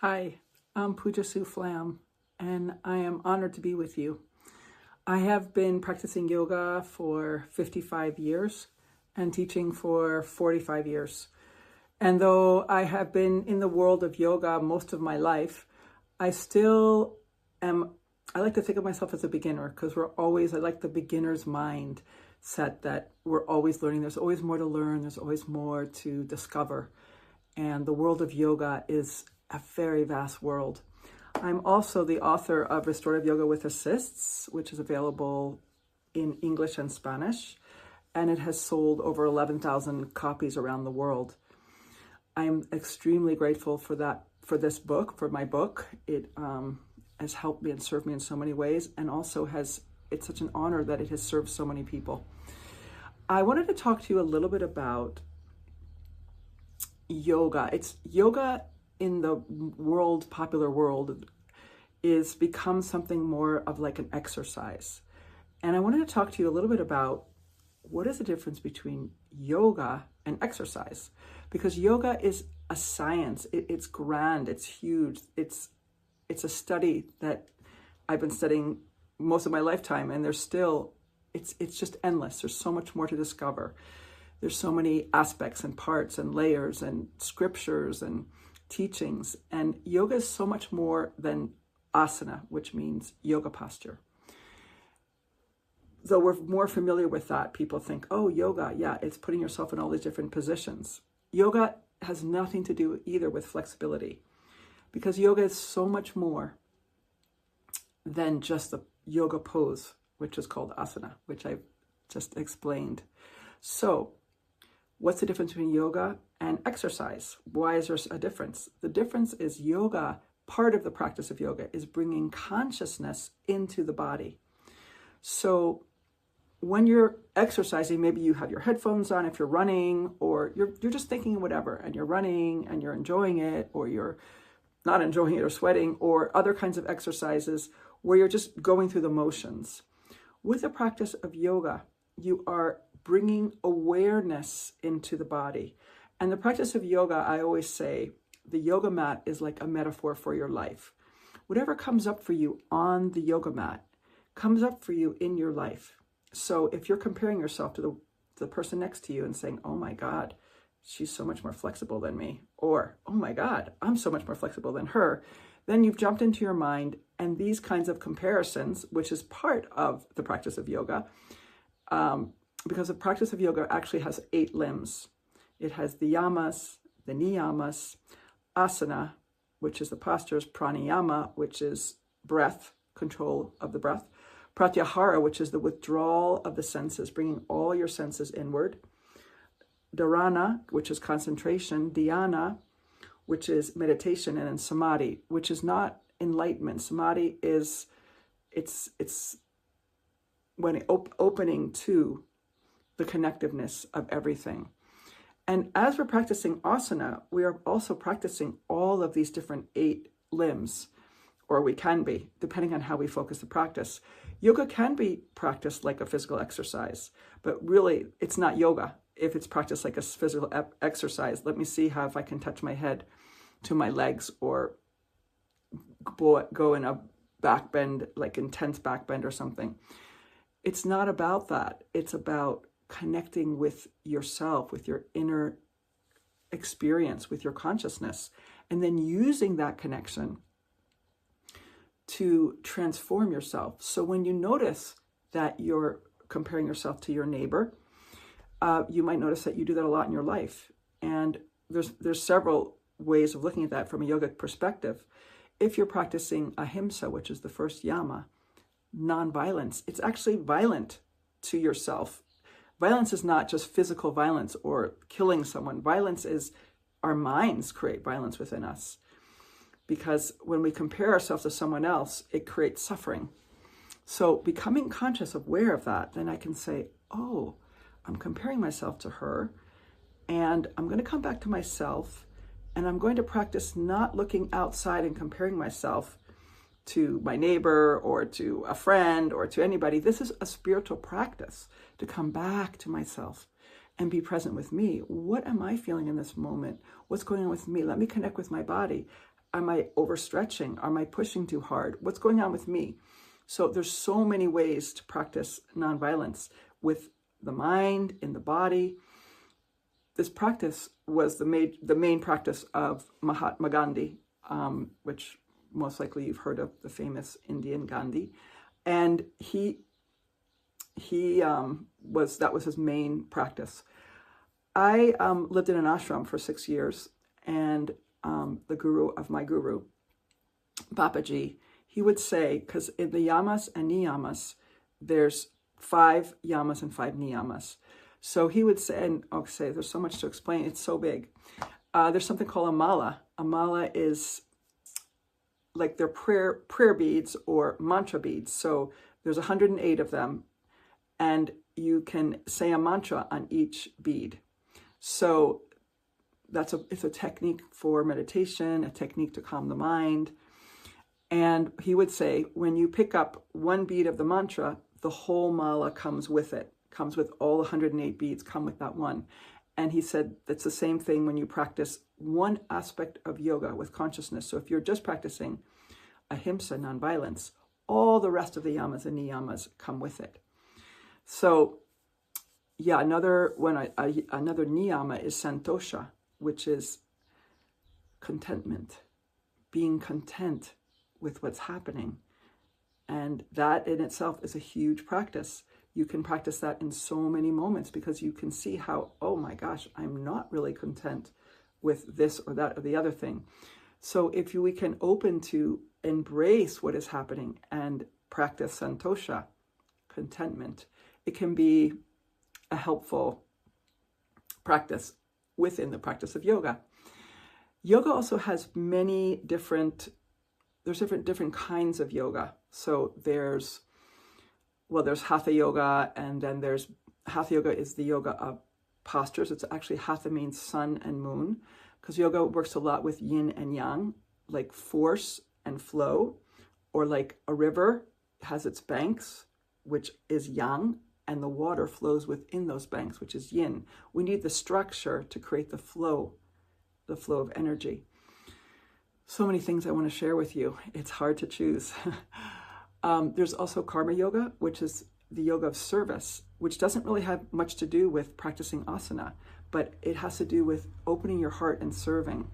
Hi, I'm Puja Sue Flamm, and I am honored to be with you. I have been practicing yoga for 55 years and teaching for 45 years. And though I have been in the world of yoga most of my life, I still am, I like to think of myself as a beginner because I like the beginner's mind set that we're always learning. There's always more to learn. There's always more to discover. And the world of yoga is a very vast world. I'm also the author of Restorative Yoga with Assists, which is available in English and Spanish, and it has sold over 11,000 copies around the world. I'm extremely grateful for my book. It has helped me and served me in so many ways, and also it's such an honor that it has served so many people. I wanted to talk to you a little bit about yoga. It's yoga in the popular world, is become something more of like an exercise. And I wanted to talk to you a little bit about what is the difference between yoga and exercise, because yoga is a science. It's grand, it's huge. It's a study that I've been studying most of my lifetime, and it's just endless. There's so much more to discover. There's so many aspects and parts and layers and scriptures and teachings, and yoga is so much more than asana, which means yoga posture. Though we're more familiar with that, people think, oh, yoga, yeah, it's putting yourself in all these different positions. Yoga has nothing to do either with flexibility, because yoga is so much more than just the yoga pose, which is called asana, which I've just explained. So what's the difference between yoga and exercise? Why is there a difference? The difference is yoga, part of the practice of yoga, is bringing consciousness into the body. So when you're exercising, maybe you have your headphones on if you're running, or you're just thinking whatever, and you're running and you're enjoying it, or you're not enjoying it or sweating, or other kinds of exercises where you're just going through the motions. With the practice of yoga, you are bringing awareness into the body. And the practice of yoga, I always say, the yoga mat is like a metaphor for your life. Whatever comes up for you on the yoga mat comes up for you in your life. So if you're comparing yourself to the person next to you and saying, oh my God, she's so much more flexible than me, or, oh my God, I'm so much more flexible than her, then you've jumped into your mind, and these kinds of comparisons, which is part of the practice of yoga, because the practice of yoga actually has 8 limbs. It has the yamas, the niyamas, asana, which is the postures, pranayama, which is breath, control of the breath, pratyahara, which is the withdrawal of the senses, bringing all your senses inward, dharana, which is concentration, dhyana, which is meditation, and then samadhi, which is not enlightenment. Samadhi is, it's when opening to the connectiveness of everything. And as we're practicing asana, we are also practicing all of these different 8 limbs, or we can be, depending on how we focus the practice. Yoga can be practiced like a physical exercise, but really it's not yoga if it's practiced like a physical exercise. Let me see how if I can touch my head to my legs, or go in a back bend, like intense back bend or something. It's not about that. It's about connecting with yourself, with your inner experience, with your consciousness, and then using that connection to transform yourself. So when you notice that you're comparing yourself to your neighbor, you might notice that you do that a lot in your life. And there's several ways of looking at that from a yogic perspective. If you're practicing ahimsa, which is the first yama, non-violence, it's actually violent to yourself. Violence is not just physical violence or killing someone. Violence is our minds create violence within us. Because when we compare ourselves to someone else, it creates suffering. So becoming conscious, aware of that, then I can say, oh, I'm comparing myself to her, and I'm going to come back to myself, and I'm going to practice not looking outside and comparing myself to my neighbor or to a friend or to anybody. This is a spiritual practice to come back to myself and be present with me. What am I feeling in this moment? What's going on with me? Let me connect with my body. Am I overstretching? Am I pushing too hard? What's going on with me? So there's so many ways to practice nonviolence with the mind, in the body. This practice was the main practice of Mahatma Gandhi, which most likely you've heard of, the famous Indian Gandhi. And that was his main practice. I lived in an ashram for 6 years, and the guru of my guru, Papaji, he would say, because in the yamas and niyamas, there's 5 yamas and 5 niyamas. So he would say, and I'll say there's so much to explain, it's so big. There's something called a mala. A mala is like their prayer beads or mantra beads. So there's 108 of them, and you can say a mantra on each bead. So it's a technique for meditation, a technique to calm the mind. And he would say, when you pick up one bead of the mantra, the whole mala comes with it, comes with all 108 beads, come with that one. And he said that's the same thing when you practice one aspect of yoga with consciousness. So if you're just practicing ahimsa, nonviolence, all the rest of the yamas and niyamas come with it. So yeah, another niyama is santosha, which is contentment, being content with what's happening. And that in itself is a huge practice. You can practice that in so many moments because you can see how, oh my gosh, I'm not really content with this or that or the other thing. So if we can open to embrace what is happening and practice santosha, contentment, it can be a helpful practice within the practice of yoga. Yoga also has many different kinds of yoga. So there's hatha yoga, and then there's hatha yoga is the yoga of postures. It's actually hatha means sun and moon, because yoga works a lot with yin and yang, like force and flow, or like a river has its banks, which is yang, and the water flows within those banks, which is yin. We need the structure to create the flow of energy. So many things I want to share with you. It's hard to choose. There's also karma yoga, which is the yoga of service, which doesn't really have much to do with practicing asana, but it has to do with opening your heart and serving.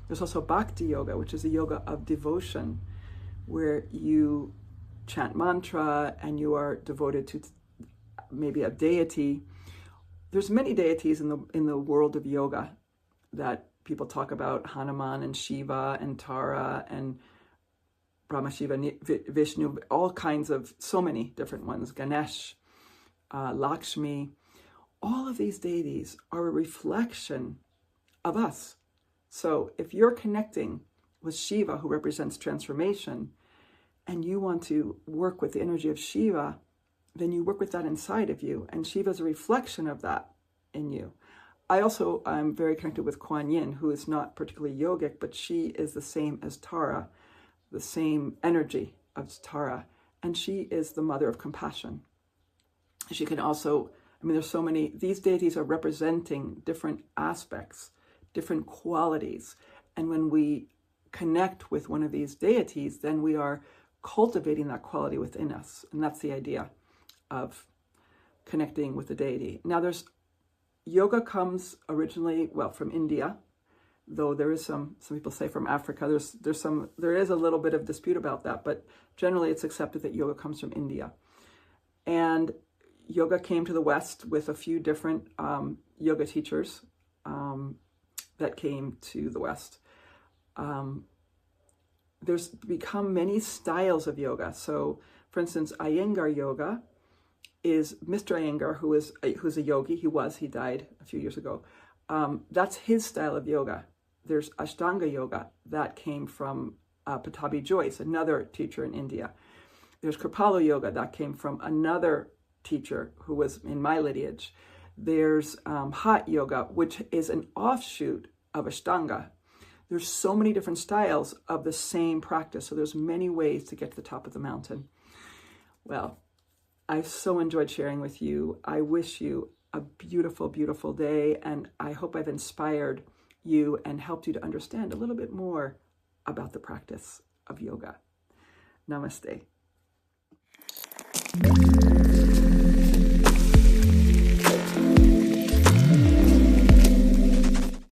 There's also bhakti yoga, which is the yoga of devotion, where you chant mantra and you are devoted to maybe a deity. There's many deities in the world of yoga that people talk about: Hanuman and Shiva and Tara and Brahma, Shiva, Vishnu, all kinds of, so many different ones, Ganesh, Lakshmi. All of these deities are a reflection of us. So if you're connecting with Shiva, who represents transformation, and you want to work with the energy of Shiva, then you work with that inside of you, and Shiva is a reflection of that in you. I'm very connected with Kuan Yin, who is not particularly yogic, but she is the same as Tara, the same energy of Tara, and she is the mother of compassion. She can also, there's so many, these deities are representing different aspects, different qualities, and when we connect with one of these deities, then we are cultivating that quality within us, and that's the idea of connecting with the deity. Now yoga comes originally, from India, though there is some people say from Africa. There is a little bit of dispute about that, but generally it's accepted that yoga comes from India. And yoga came to the West with a few different yoga teachers that came to the West. There's become many styles of yoga. So, for instance, Iyengar yoga is Mr. Iyengar, who's a yogi. He died a few years ago. That's his style of yoga. There's Ashtanga yoga that came from Pattabhi Jois, another teacher in India. There's Kripalu yoga that came from another teacher who was in my lineage. There's Hatha yoga, which is an offshoot of Ashtanga. There's so many different styles of the same practice. So there's many ways to get to the top of the mountain. Well, I've so enjoyed sharing with you. I wish you a beautiful, beautiful day, and I hope I've inspired you and helped you to understand a little bit more about the practice of yoga. Namaste.